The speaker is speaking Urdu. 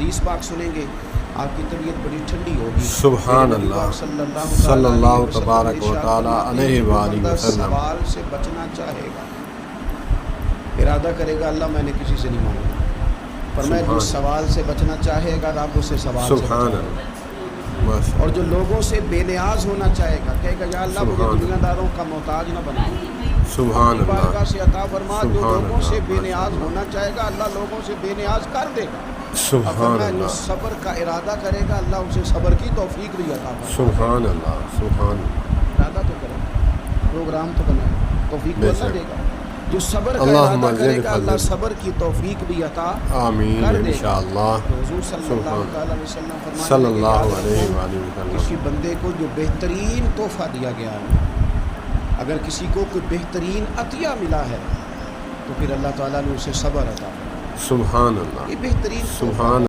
حدیث پاک سنیں گے آپ کی طبیعت بڑی ٹھنڈی ہوگی. سبحان اللہ صلی اللہ تبارک و تعالی علیہ وآلہ وسلم. سوال سے بچنا چاہے گا، ارادہ کرے گا اللہ میں نے کسی سے نہیں مانگا، فرمایا جو سوال سے بچنا چاہے گا رب اسے سوال سے سبحان بچائے گا. اللہ. اور جو لوگوں سے بے نیاز ہونا چاہے گا کہے گا یا اللہ مجھے دنیا داروں کا محتاج نہ بنا، سبحان اللہ. بارگاہ سے عطا فرما. جو سبحان لوگوں سے اللہ. بے نیاز ہونا چاہے گا اللہ لوگوں سے بے نیاز کر دے گا. سبحان جو اللہ. صبر کا ارادہ کرے گا اللہ اسے صبر کی توفیق بھی عطا فرما. سبحان اللہ. سبحان ارادہ تو کرے گا، پروگرام تو بنائے، توفیق تو اللہ دے گا. جو صبر کا اللہم ارادہ کرے گا زد اللہ فضل. صبر کی توفیق بھی عطا آمین کر دے گا. انشاءاللہ. حضور صلی اللہ تعالی علیہ وسلم فرماتے صلی ہیں کہ اللہ یاد علیہ رکھو، وآلہ وسلم. کسی بندے کو جو بہترین تحفہ دیا گیا ہے، اگر کسی کو کوئی بہترین عطیہ ملا ہے تو پھر اللہ تعالیٰ نے اسے صبر عطا فرمایا. سبحان اللہ. یہ بہترین تحفہ سبحان